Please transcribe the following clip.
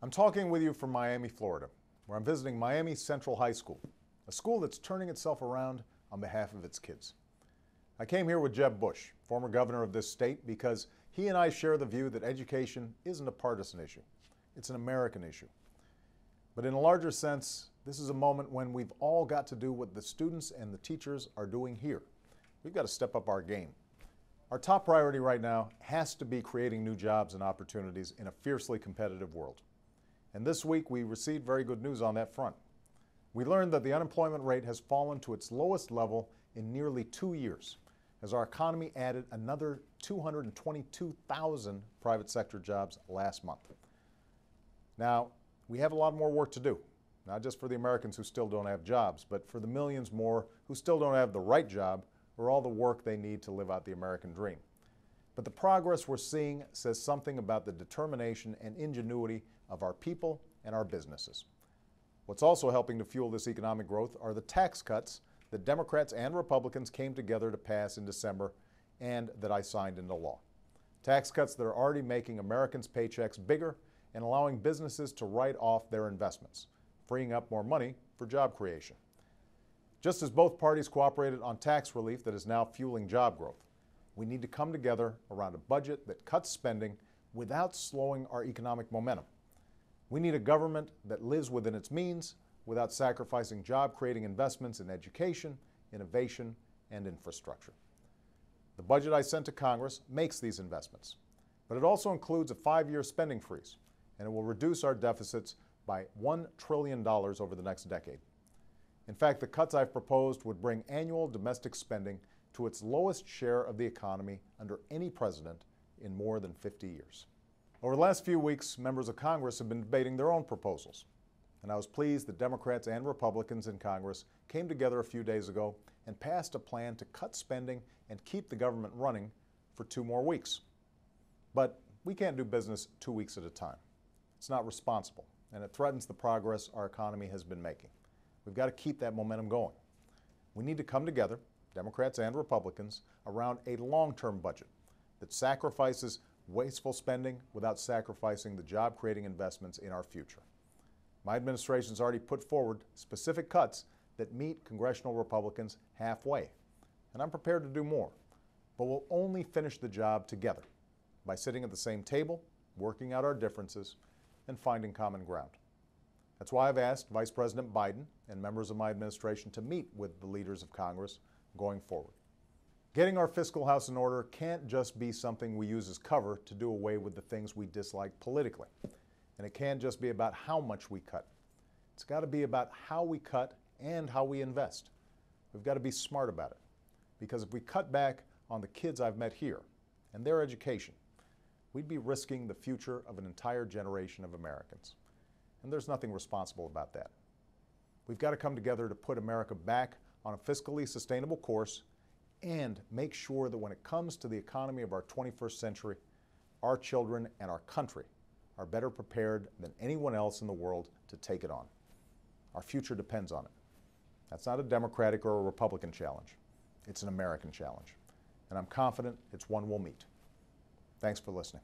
I'm talking with you from Miami, Florida, where I'm visiting Miami Central High School, a school that's turning itself around on behalf of its kids. I came here with Jeb Bush, former governor of this state, because he and I share the view that education isn't a partisan issue. It's an American issue. But in a larger sense, this is a moment when we've all got to do what the students and the teachers are doing here. We've got to step up our game. Our top priority right now has to be creating new jobs and opportunities in a fiercely competitive world. And this week we received very good news on that front. We learned that the unemployment rate has fallen to its lowest level in nearly 2 years, as our economy added another 222,000 private sector jobs last month. Now, we have a lot more work to do, not just for the Americans who still don't have jobs, but for the millions more who still don't have the right job or all the work they need to live out the American dream. But the progress we're seeing says something about the determination and ingenuity of our people and our businesses. What's also helping to fuel this economic growth are the tax cuts that Democrats and Republicans came together to pass in December and that I signed into law. Tax cuts that are already making Americans' paychecks bigger and allowing businesses to write off their investments, freeing up more money for job creation. Just as both parties cooperated on tax relief that is now fueling job growth, we need to come together around a budget that cuts spending without slowing our economic momentum. We need a government that lives within its means without sacrificing job-creating investments in education, innovation, and infrastructure. The budget I sent to Congress makes these investments, but it also includes a 5-year spending freeze, and it will reduce our deficits by $1 trillion over the next decade. In fact, the cuts I've proposed would bring annual domestic spending to its lowest share of the economy under any president in more than 50 years. Over the last few weeks, members of Congress have been debating their own proposals, and I was pleased that Democrats and Republicans in Congress came together a few days ago and passed a plan to cut spending and keep the government running for 2 more weeks. But we can't do business 2 weeks at a time. It's not responsible, and it threatens the progress our economy has been making. We've got to keep that momentum going. We need to come together, Democrats and Republicans, around a long-term budget that sacrifices wasteful spending without sacrificing the job-creating investments in our future. My administration has already put forward specific cuts that meet congressional Republicans halfway, and I'm prepared to do more. But we'll only finish the job together by sitting at the same table, working out our differences, and finding common ground. That's why I've asked Vice President Biden and members of my administration to meet with the leaders of Congress going forward. Getting our fiscal house in order can't just be something we use as cover to do away with the things we dislike politically. And it can't just be about how much we cut. It's got to be about how we cut and how we invest. We've got to be smart about it. Because if we cut back on the kids I've met here and their education, we'd be risking the future of an entire generation of Americans. And there's nothing responsible about that. We've got to come together to put America back on a fiscally sustainable course and make sure that when it comes to the economy of our 21st century, our children and our country are better prepared than anyone else in the world to take it on. Our future depends on it. That's not a Democratic or a Republican challenge. It's an American challenge. And I'm confident it's one we'll meet. Thanks for listening.